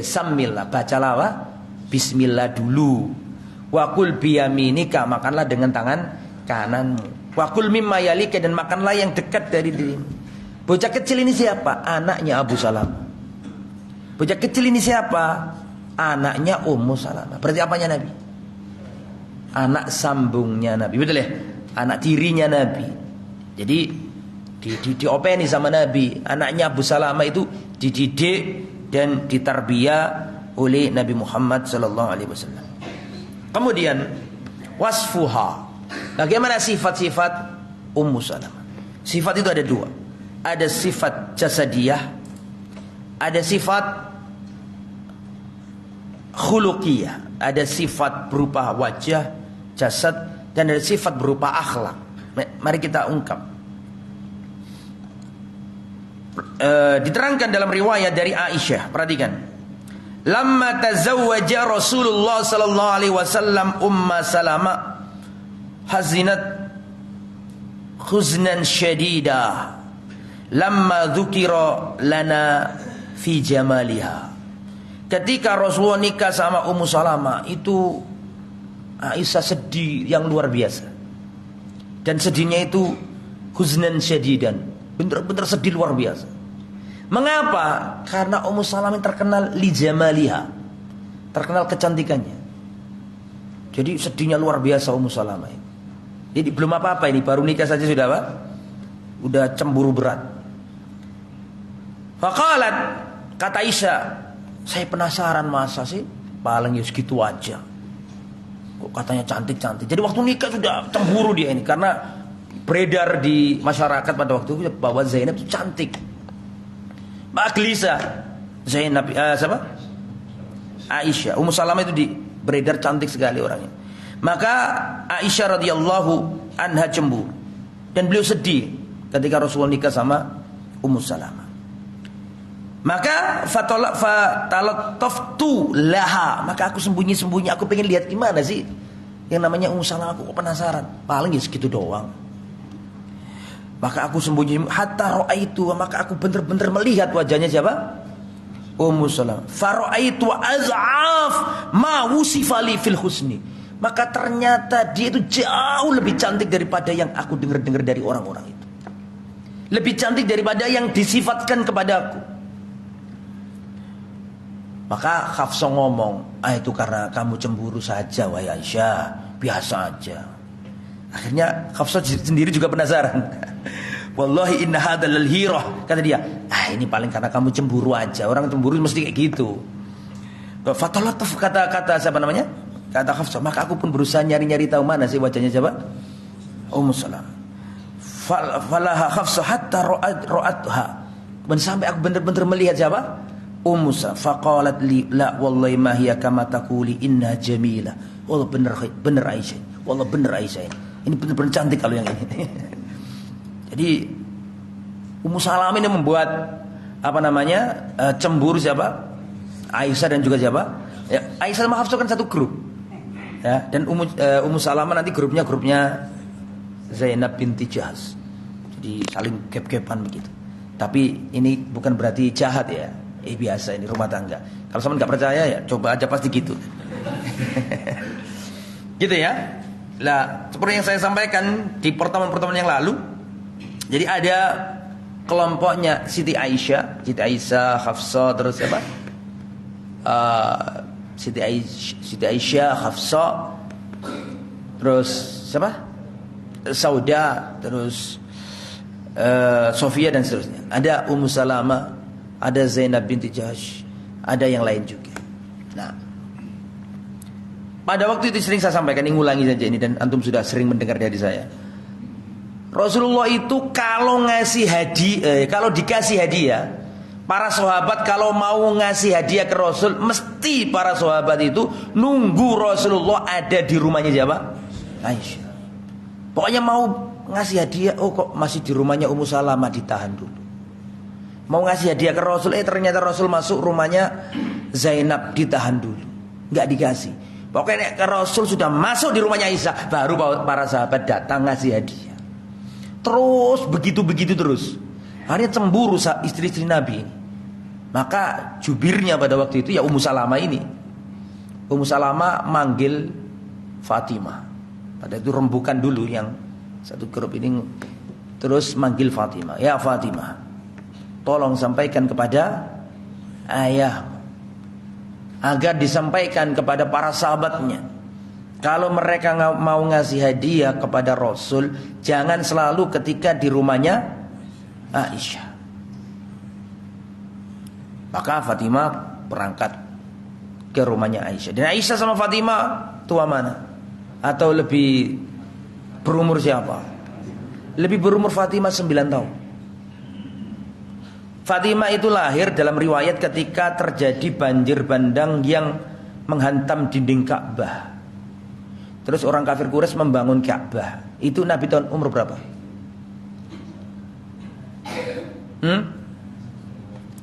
Samillah, bacalah apa? Bismillah dulu. Wa kul biyaminika, makanlah dengan tangan kananmu. Wa kul mimma yalika, dan makanlah yang dekat dari dirimu. Bocah kecil ini siapa? Anaknya Abu Salamah. Bocah kecil ini siapa? Anaknya Ummu Salamah. Berarti apanya Nabi? Anak sambungnya Nabi. Betul ya? anak tirinya Nabi. Jadi diopeni sama Nabi. Anaknya Abu Salamah itu dididik dan ditarbiyah oleh Nabi Muhammad sallallahu alaihi wasallam. Kemudian wasfuha. Bagaimana sifat-sifat Ummu Salamah? Sifat itu ada dua. Ada sifat jasadiyah, ada sifat khuluqiyah, ada sifat berupa wajah, jasad, dan ada sifat berupa akhlak. Mari kita ungkap. Diterangkan dalam riwayat dari Aisyah, perhatikan. Lamma tazawwaja Rasulullah sallallahu alaihi wasallam Umma Salamah hazinat khuznan syadida lamma dzukira lana fi jamaliha. Ketika Rasulullah nikah sama Ummu Salamah itu Aisyah sedih yang luar biasa. Dan sedihnya itu khuznan syadidan, benar-benar sedih luar biasa. Mengapa? Karena Ummu Salamah terkenal li jamaliha, terkenal kecantikannya. Jadi sedihnya luar biasa Ummu Salamah. Jadi belum apa-apa ini, baru nikah saja sudah apa? Udah cemburu berat. Faqalat, kata Aisyah, saya penasaran masa sih paling ya segitu aja. Kok katanya cantik-cantik. Jadi waktu nikah sudah cemburu dia ini, karena beredar di masyarakat pada waktu itu bahwa Zainab itu cantik. Mbak Glisa Zainab siapa? Aisyah. Ummu Salamah itu beredar cantik sekali orangnya. Maka Aisyah radhiyallahu anha cemburu dan beliau sedih ketika Rasulullah nikah sama Ummu Salamah. Maka fatalattaftu laha, maka aku sembunyi-sembunyi, aku pengen lihat gimana sih yang namanya Ummu Salamah. Aku penasaran, paling ya segitu doang. Maka aku sembunyi hatta ra'aitu, maka aku benar-benar melihat wajahnya siapa? Ummu Salamah. Fa ra'aitu az'af ma wusifa li fil husni. Maka ternyata dia itu jauh lebih cantik daripada yang aku dengar-dengar dari orang-orang itu. Lebih cantik daripada yang disifatkan kepadaku. Maka Hafsah ngomong, itu karena kamu cemburu saja wahai Aisyah, biasa aja. Akhirnya Hafsah sendiri juga penasaran. Wallahi inna hadzal hirah, kata dia. Ini paling karena kamu cemburu aja. Orang cemburu mesti kayak gitu. Fatalataf, kata siapa namanya? Kata Hafsah, maka aku pun berusaha nyari-nyari tahu mana sih wajahnya siapa? Ummu Salamah. Falaha Hafsah hatta ra'atha. Dan sampai aku benar-benar melihat siapa? Ummu Salamah. Faqalat li la wallahi ma hiya kama taquli inna jamila. Wallah benar Aisyah. Wallah benar Aisyah. Ini benar-benar cantik kalau yang ini. Jadi Ummu Salamah ini membuat cemburu siapa? Aisyah dan juga siapa? Ya, Aisyah sama Hafsah kan satu grup. Ya, dan Ummu Salamah nanti grupnya Zainab binti Jahsh. Jadi saling gap-gapan begitu. Tapi ini bukan berarti jahat ya. Biasa ini rumah tangga. Kalau sama nggak percaya ya coba aja pasti gitu. Gitu ya. Lah, seperti yang saya sampaikan di pertemuan-pertemuan yang lalu. Jadi ada kelompoknya Siti Aisyah, Hafsah, terus siapa? Siti Aisyah, Hafsah, terus siapa? Sauda, terus Sofia dan seterusnya. Ada Ummu Salamah, ada Zainab binti Jahsh, ada yang lain juga. Nah, pada waktu itu sering saya sampaikan, ngulangi saja ini dan antum sudah sering mendengar dari saya. Rasulullah itu kalau ngasih hadiah, kalau dikasih hadiah, para sahabat kalau mau ngasih hadiah ke Rasul, mesti para sahabat itu nunggu Rasulullah ada di rumahnya siapa? Aisyah. Pokoknya mau ngasih hadiah, kok masih di rumahnya Ummu Salamah, ditahan dulu. Mau ngasih hadiah ke Rasul, ternyata Rasul masuk rumahnya Zainab, ditahan dulu. Enggak dikasih. Pokoknya ke Rasul sudah masuk di rumahnya Aisyah, baru para sahabat datang ngasih hadiah. Terus begitu terus. Akhirnya cemburu istri-istri Nabi. Maka jubirnya pada waktu itu ya Ummu Salamah ini. Ummu Salamah manggil Fatimah. Pada itu rembukan dulu yang satu grup ini, terus manggil Fatimah. Ya Fatimah, tolong sampaikan kepada ayah agar disampaikan kepada para sahabatnya Kalau mereka mau ngasih hadiah kepada Rasul, jangan selalu ketika di rumahnya Aisyah. Maka Fatimah berangkat ke rumahnya Aisyah. Dan Aisyah sama Fatimah tua mana? Atau lebih berumur siapa? Lebih berumur Fatimah 9 tahun. Fatimah itu lahir dalam riwayat ketika terjadi banjir bandang yang menghantam dinding Ka'bah. Terus orang kafir Quraisy membangun Ka'bah. Itu Nabi tahun umur berapa?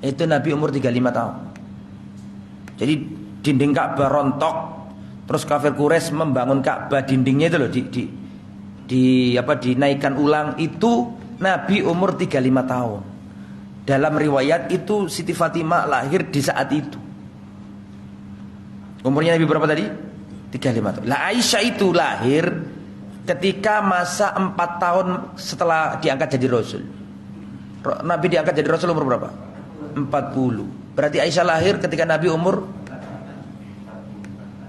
Itu Nabi umur 35 tahun. Jadi dinding Ka'bah rontok, terus kafir Quraisy membangun Ka'bah, dindingnya itu loh dinaikkan ulang. Itu Nabi umur 35 tahun. Dalam riwayat itu Siti Fatimah lahir di saat itu. Umurnya Nabi berapa tadi? 35 tahun. Lah Aisyah itu lahir ketika masa 4 tahun setelah diangkat jadi Rasul. Nabi diangkat jadi Rasul umur berapa? 40. Berarti Aisyah lahir ketika Nabi umur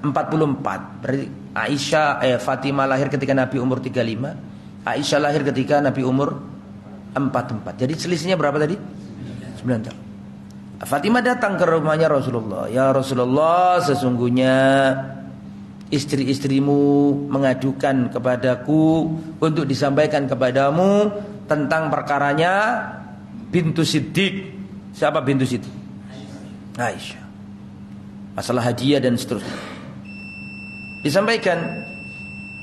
44. Berarti Fatimah lahir ketika Nabi umur 35. Aisyah lahir ketika Nabi umur 44. Jadi selisihnya berapa tadi? 9 tahun. Fatimah datang ke rumahnya Rasulullah. Ya Rasulullah, sesungguhnya istri-istrimu mengadukan kepadaku untuk disampaikan kepadamu tentang perkaranya bintu Siddiq. Siapa bintu Siddiq? Aisyah. Masalah hadiah dan seterusnya. Disampaikan,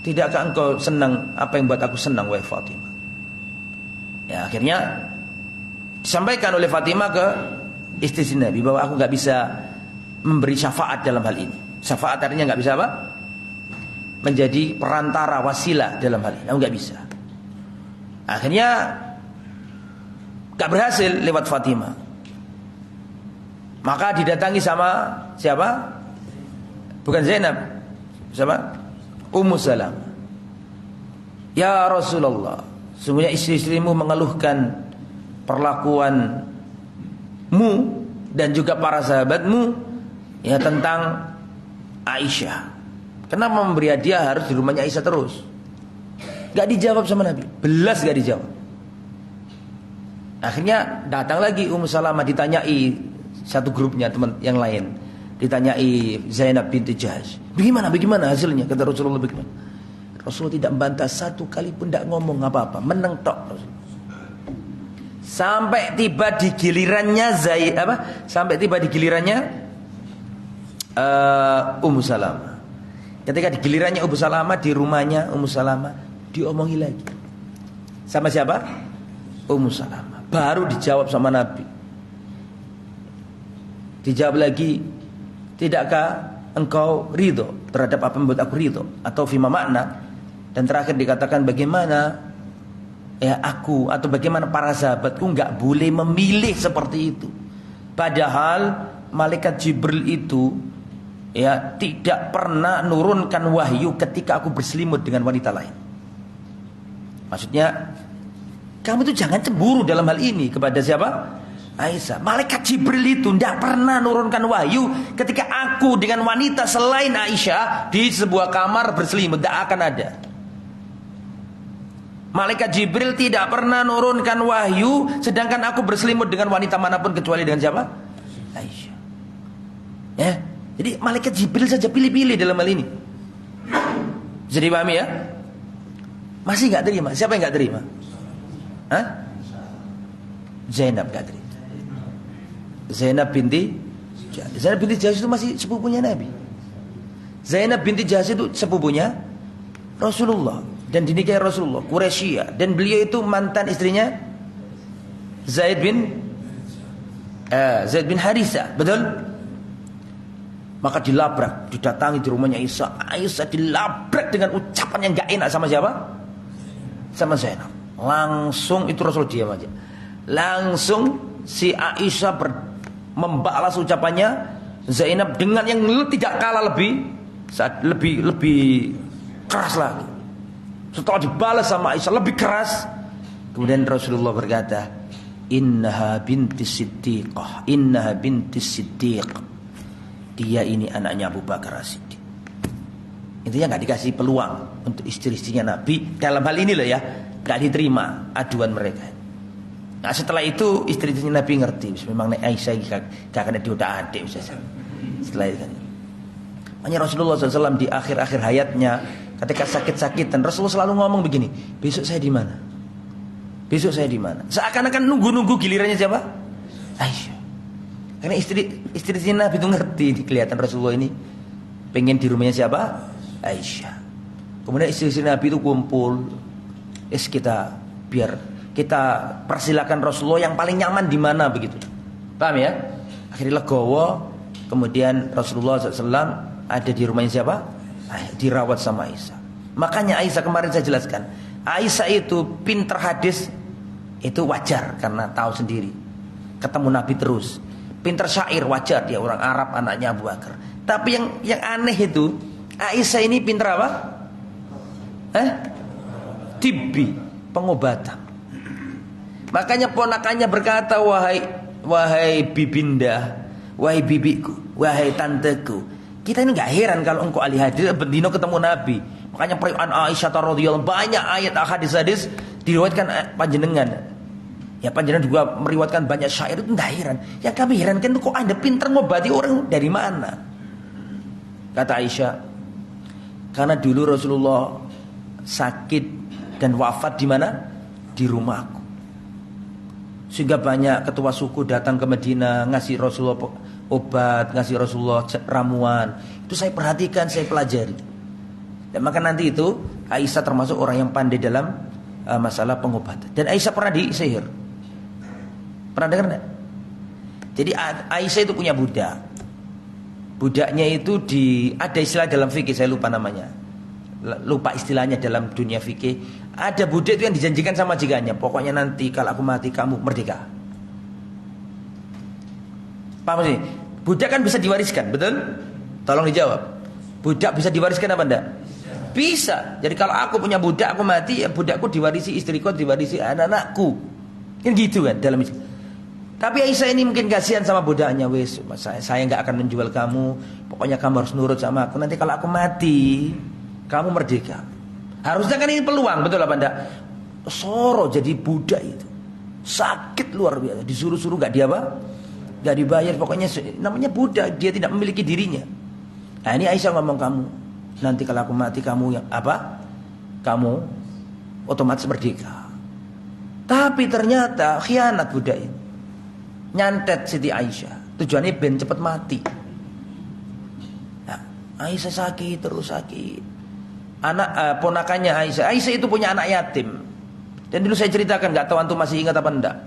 tidakkah engkau senang apa yang buat aku senang, wahai Fatimah? Ya, akhirnya disampaikan oleh Fatimah ke istri Nabi bahwa aku nggak bisa memberi syafaat dalam hal ini. Syafaat artinya nggak bisa apa? Menjadi perantara, wasilah dalam hal ini. Aku nggak bisa. Akhirnya nggak berhasil lewat Fatimah. Maka didatangi sama siapa? Bukan Zainab. Siapa? Ummu Salam. Ya Rasulullah, sungguhnya istri-istrimu mengeluhkan perlakuanmu dan juga para sahabatmu ya tentang Aisyah. Kenapa memberi hadiah harus di rumahnya Aisyah terus? Gak dijawab sama Nabi. Belas gak dijawab. Akhirnya datang lagi Ummu Salamah, ditanyai satu grupnya teman yang lain. Ditanyai Zainab binti Jahsy. Bagaimana hasilnya? Kata Rasulullah, bagaimana? Rasulullah tidak membantah satu kali pun, tidak ngomong apa-apa. Meneng tok Rasulullah. Sampai tiba di gilirannya Sampai tiba di gilirannya Ummu Salamah. Ketika di gilirannya Ummu Salamah, di rumahnya Ummu Salamah, diomongi lagi. Sama siapa? Ummu Salamah. Baru dijawab sama Nabi. Dijawab lagi, tidakkah engkau ridho terhadap apa yang membuat aku ridho? Atau fima makna. Dan terakhir dikatakan bagaimana ya aku atau bagaimana para sahabatku nggak boleh memilih seperti itu. Padahal malaikat Jibril itu ya tidak pernah nurunkan wahyu ketika aku berselimut dengan wanita lain. Maksudnya kamu itu jangan cemburu dalam hal ini kepada siapa? Aisyah. Malaikat Jibril itu tidak pernah nurunkan wahyu ketika aku dengan wanita selain Aisyah di sebuah kamar berselimut. Tidak akan ada. Malaikat Jibril tidak pernah nurunkan wahyu sedangkan aku berselimut dengan wanita manapun kecuali dengan siapa? Aisyah. Ya. Jadi malaikat Jibril saja pilih-pilih dalam hal ini. Bisa dipahami ya? Masih gak terima? Siapa yang gak terima? Hah? Zainab gak terima. Zainab binti Jahsy itu masih sepupunya Nabi. Zainab binti Jahsy itu sepupunya Rasulullah dan dinikahi Rasulullah, Quraisyah, dan beliau itu mantan istrinya Zaid bin Harithah, betul? Maka dilabrak, didatangi di rumahnya Aisyah dilabrak dengan ucapan yang gak enak sama siapa? Sama Zainab. Langsung itu Rasul diam aja. Langsung si Aisyah membalas ucapannya Zainab dengan yang tidak kalah lebih keras lagi. Setelah dibalas sama Aisyah lebih keras, kemudian Rasulullah berkata, Innaha binti Siddiqah. Dia ini anaknya Abu Bakar As-Siddiq. Intinya nggak dikasih peluang untuk istri-istrinya Nabi dalam hal ini loh ya, nggak diterima aduan mereka. Nah setelah itu istri-istrinya Nabi ngerti, memang Aisyah gak akan diotak-atik setelah itu kan. Hanya Rasulullah SAW di akhir-akhir hayatnya ketika sakit-sakitan Rasulullah selalu ngomong begini, besok saya di mana? Besok saya di mana? Seakan-akan nunggu-nunggu gilirannya siapa? Aisyah. Karena istri-istrinya Nabi itu ngerti, kelihatan Rasulullah ini pengen di rumahnya siapa? Aisyah. Kemudian istri-istri Nabi itu kumpul. Biar kita persilakan Rasulullah yang paling nyaman di mana begitu. Paham ya? Akhirnya legowo. Kemudian Rasulullah SAW ada di rumahnya siapa? Dirawat sama Aisyah. Makanya Aisyah kemarin saya jelaskan, Aisyah itu pinter hadis itu wajar karena tahu sendiri. Ketemu Nabi terus. Pinter syair wajar, dia orang Arab, anaknya Abu Bakar. Tapi yang aneh itu Aisyah ini pinter apa? Tibbi, pengobatan. Makanya ponakannya berkata, wahai bibinda, wahai bibiku, wahai tanteku, kita ini nggak heran kalau engkau ahli hadis bendino ketemu Nabi. Makanya periwayat Aisyah radhiyallahu banyak ayat hadis-hadis diriwayatkan panjenengan. Ya panjenengan juga meriwayatkan banyak syair, itu nggak heran. Yang kami herankan itu kok Anda pinter ngobati orang dari mana? Kata Aisyah, karena dulu Rasulullah sakit dan wafat di mana? Di rumahku. Sehingga banyak ketua suku datang ke Madinah ngasih Rasulullah obat, ngasih Rasulullah ramuan. Itu saya perhatikan, saya pelajari. Dan maka nanti itu Aisyah termasuk orang yang pandai dalam masalah pengobatan. Dan Aisyah pernah disihir. Pernah dengar enggak? Jadi Aisyah itu punya budak. Budaknya itu ada istilah dalam fikih, saya lupa namanya. Lupa istilahnya dalam dunia fikih. Ada budak itu yang dijanjikan sama majikannya, pokoknya nanti kalau aku mati kamu merdeka. Paham sih? Budak kan bisa diwariskan, betul? Tolong dijawab. Budak bisa diwariskan apa enggak? Bisa. Jadi kalau aku punya budak, aku mati, ya budakku diwarisi, istriku diwarisi anak-anakku. Kan gitu kan dalam Islam. Tapi Aisyah ini mungkin kasihan sama budaknya, wes saya nggak akan menjual kamu, pokoknya kamu harus nurut sama aku. Nanti kalau aku mati, kamu merdeka. Harusnya kan ini peluang, betul apa enggak? Soro jadi budak itu sakit luar biasa, disuruh-suruh nggak dia apa? Nggak dibayar, pokoknya namanya budak, dia tidak memiliki dirinya. Nah ini Aisyah ngomong, kamu nanti kalau aku mati kamu yang apa? Kamu otomatis merdeka. Tapi ternyata khianat budak ini. Nyantet Siti Aisyah, tujuannya ben cepet mati. Nah, Aisyah sakit terus sakit. Anak ponakannya Aisyah itu punya anak yatim. Dan dulu saya ceritakan, nggak tahu antum masih ingat apa enggak.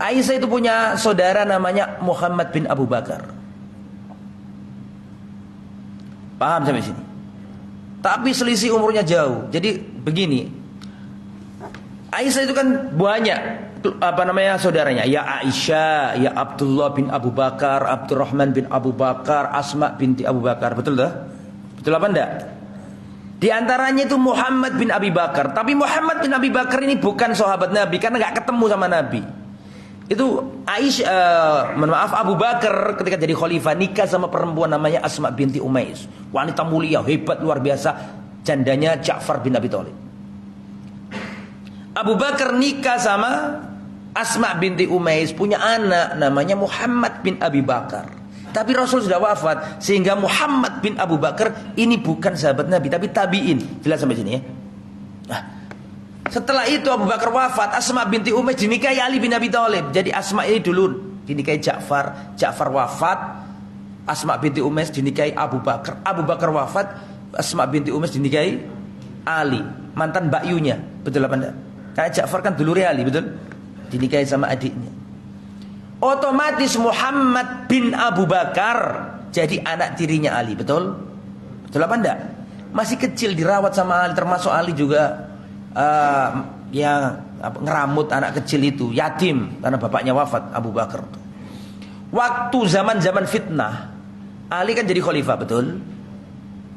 Aisyah itu punya saudara namanya Muhammad bin Abu Bakar. Paham sampai sini? Tapi selisih umurnya jauh. Jadi begini, Aisyah itu kan banyak saudaranya, ya Aisyah, ya Abdullah bin Abu Bakar, Abdurrahman bin Abu Bakar, Asma binti Abu Bakar. Betul dah? Betul apa enggak? Di antaranya itu Muhammad bin Abi Bakar. Tapi Muhammad bin Abi Bakar ini bukan sahabat Nabi karena enggak ketemu sama Nabi. Itu Aisyah, Abu Bakar ketika jadi khalifah nikah sama perempuan namanya Asma binti Umais. Wanita mulia, hebat luar biasa, jandanya Ja'far bin Abi Thalib. Abu Bakar nikah sama Asma binti Umais, punya anak namanya Muhammad bin Abi Bakar. Tapi Rasul sudah wafat, sehingga Muhammad bin Abu Bakar ini bukan sahabat Nabi, tapi tabi'in. Jelas sampai sini ya. Nah, setelah itu Abu Bakar wafat, Asma binti Umais dinikahi Ali bin Abi Thalib. Jadi Asma ini dulu dinikahi Ja'far, Ja'far wafat, Asma binti Umais dinikahi Abu Bakar, Abu Bakar wafat, Asma binti Umais dinikahi Ali, mantan bakyunya. Betul apa enggak? Karena Ja'far kan dulurnya Ali, betul? Dinikahi sama adiknya. Otomatis Muhammad bin Abu Bakar jadi anak tirinya Ali, betul? Betul apa enggak? Masih kecil dirawat sama Ali, termasuk Ali juga yang ngeramut anak kecil itu, yatim karena bapaknya wafat, Abu Bakar. Waktu zaman-zaman fitnah, Ali kan jadi khalifah, betul?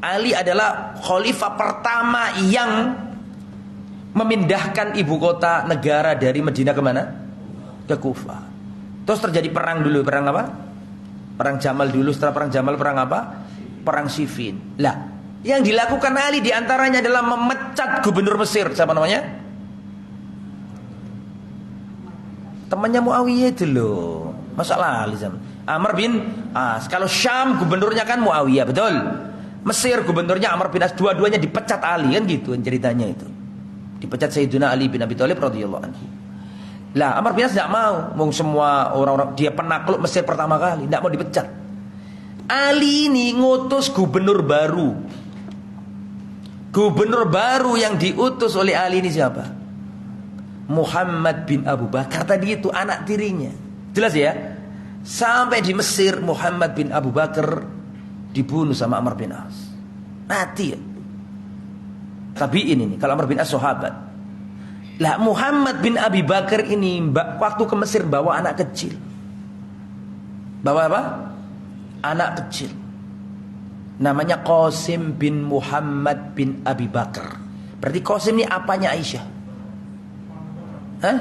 Ali adalah khalifah pertama yang memindahkan ibu kota negara dari Madinah ke mana? Ke Kufah. Terus terjadi perang dulu, perang apa? Perang Jamal dulu, setelah perang Jamal perang apa? perang Siffin. Lah, yang dilakukan Ali diantaranya adalah memecat gubernur Mesir. Siapa namanya? Temannya Muawiyah itu loh. Masalah Ali sama Amr bin As. Kalau Syam gubernurnya kan Muawiyah, betul. Mesir gubernurnya Amr bin As. Dua-duanya dipecat Ali, kan gitu ceritanya itu. Dipecat Sayyidina Ali bin Abi Thalib radhiyallahu anhu. Lah Amr bin As tidak mau semua orang-orang, dia penakluk Mesir pertama kali, tidak mau dipecat. Ali ini ngutus gubernur baru. Gubernur baru yang diutus oleh Ali ini siapa? Muhammad bin Abu Bakar tadi itu, anak tirinya. Jelas ya? Sampai di Mesir Muhammad bin Abu Bakar dibunuh sama Amr bin As. Mati ya. Tabi'in ini, kalau Amr bin As sahabat. Lah Muhammad bin Abi Bakar ini waktu ke Mesir bawa anak kecil. Bawa apa? Anak kecil. Namanya Qasim bin Muhammad bin Abi Bakar. Berarti Qasim ini apanya Aisyah? Hah?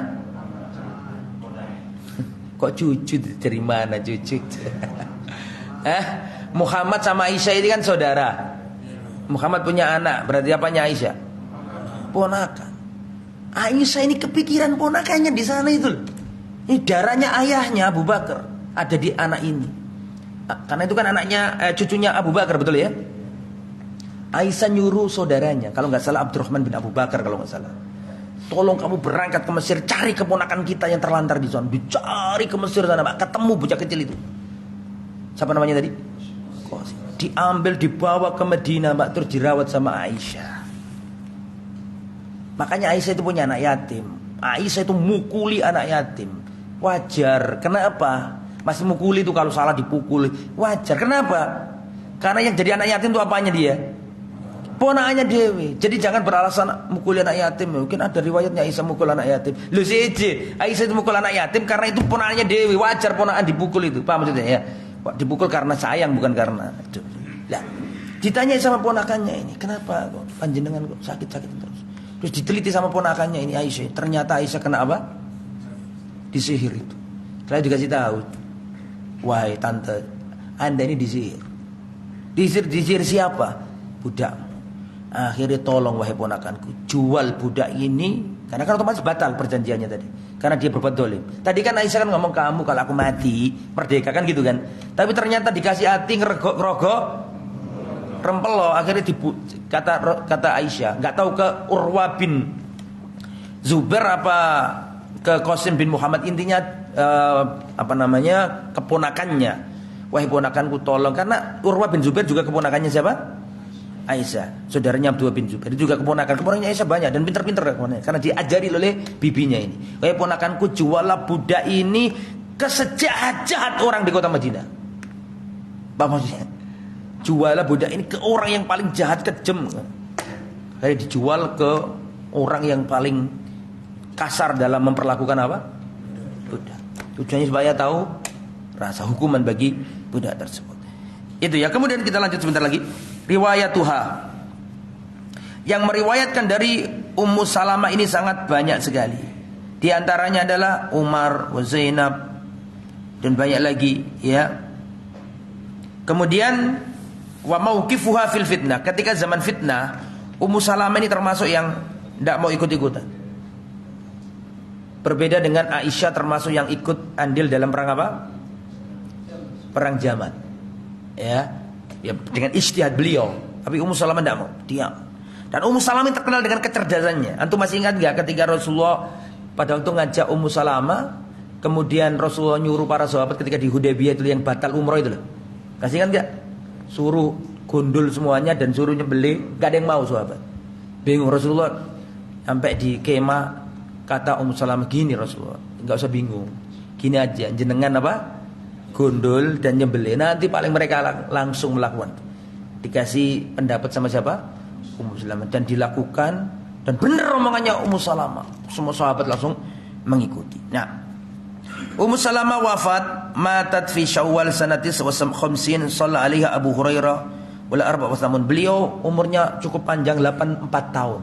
Kok cucu dari mana cucu? Muhammad sama Aisyah ini kan saudara. Muhammad punya anak, berarti apanya Aisyah? Ponakan. Aisyah ini kepikiran ponakannya di sana itu. Ini darahnya ayahnya Abu Bakar ada di anak ini. Karena itu kan anaknya cucunya Abu Bakar, betul ya? Aisyah nyuruh saudaranya, kalau nggak salah Abdurrahman bin Abu Bakar kalau nggak salah. Tolong kamu berangkat ke Mesir, cari keponakan kita yang terlantar di sana. Dicari ke Mesir sana, Pak. Ketemu bocah kecil itu. Siapa namanya tadi? Diambil, dibawa ke Medina, Pak. Terus dirawat sama Aisyah. Makanya Aisyah itu punya anak yatim. Aisyah itu mukuli anak yatim. Wajar. Kenapa? Masih mukuli itu kalau salah dipukuli. Wajar. Kenapa? Karena yang jadi anak yatim itu apanya dia? Ponakannya Dewi. Jadi jangan beralasan mukul anak yatim. Mungkin ada riwayatnya Aisyah mukul anak yatim. Lu siji, Aisyah itu mukul anak yatim karena itu ponakannya Dewi. Wajar ponakan dipukul itu. Paham maksudnya ya? Dipukul karena sayang, bukan karena itu. Lah, ditanya sama ponakannya ini, kenapa kok panjenengan kok sakit-sakit terus? Terus diteliti sama ponakannya ini Aisyah. Ternyata Aisyah kena apa? Disihir itu. Saya dikasih tahu. Wahai tante, Anda ini disihir. Disihir siapa? Budak. Akhirnya tolong wahai ponakanku, jual budak ini, karena kan otomatis batal perjanjiannya tadi, karena dia berbuat dolim. Tadi kan Aisyah kan ngomong, kamu kalau aku mati merdeka kan gitu kan. Tapi ternyata dikasih hati ngerogok rempelo. Akhirnya kata Aisyah, nggak tahu ke Urwa bin Zubair apa ke Qasim bin Muhammad, intinya keponakannya. Wahai ponakanku tolong, karena Urwa bin Zubair juga keponakannya siapa? Aisyah, saudaranya Abdullah bin Zubair. Itu juga keponakannya Aisyah banyak dan pintar-pintar karena diajari oleh bibinya ini. Wahai ponakanku, jualah budak ini ke sejahat-jahat orang di kota Madinah. Apa maksudnya? Jualah budak ini ke orang yang paling jahat, kejam. Kayak dijual ke orang yang paling kasar dalam memperlakukan apa? Budak. Tujuannya supaya tahu rasa hukuman bagi budak tersebut. Itu ya. Kemudian kita lanjut sebentar lagi. Riwayatuha, yang meriwayatkan dari Ummu Salamah ini sangat banyak sekali. Di antaranya adalah Umar, Zainab, dan banyak lagi ya. Kemudian wa mauqifuha fil fitnah, ketika zaman fitnah Ummu Salamah ini termasuk yang tidak mau ikut-ikutan. Berbeda dengan Aisyah, termasuk yang ikut andil dalam perang apa? Perang Jamal. Ya, dengan ijtihad beliau. Tapi Ummu Salamah tidak mau, diam. Dan Ummu Salamah terkenal dengan kecerdasannya. Antum masih ingat gak ketika Rasulullah pada waktu ngajak Ummu Salamah, kemudian Rasulullah nyuruh para sahabat ketika di Hudaybiyah itu yang batal umroh itu loh. Masih ingat gak? Suruh gundul semuanya dan suruh nyembelih, gak ada yang mau sahabat. Bingung Rasulullah. Sampai di kemah kata Ummu Salamah, gini Rasulullah, gak usah bingung. Gini aja, jenengan apa? Gundul dan nyembelih, nanti paling mereka langsung melakukan. Dikasih pendapat sama siapa? Ummu Salamah, dan dilakukan, dan benar omongannya Ummu Salamah. Semua sahabat langsung mengikuti. Nah, Ummu Salamah wafat, matat fi Syawal sanatis wa khamsin, shalla alaiha Abu Hurairah wala 84 tahun. Beliau umurnya cukup panjang, 84 tahun.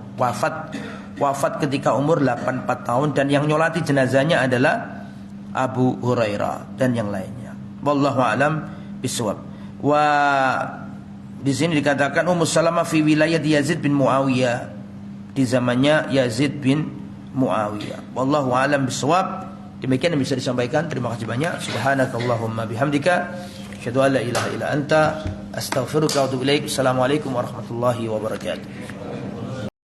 Wafat ketika umur 84 tahun, dan yang nyolati jenazahnya adalah Abu Hurairah dan yang lainnya. Wallahu a'lam bishawab. Di sini dikatakan Ummu Salamah fi wilayah Yazid bin Muawiyah, di zamannya Yazid bin Muawiyah. Wallahu a'lam bishawab. Demikian yang bisa disampaikan. Terima kasih banyak. Subhanakallahumma bihamdika asyhadu an la ilaha illa anta astaghfiruka wa atubu ilaik. Assalamualaikum warahmatullahi wabarakatuh.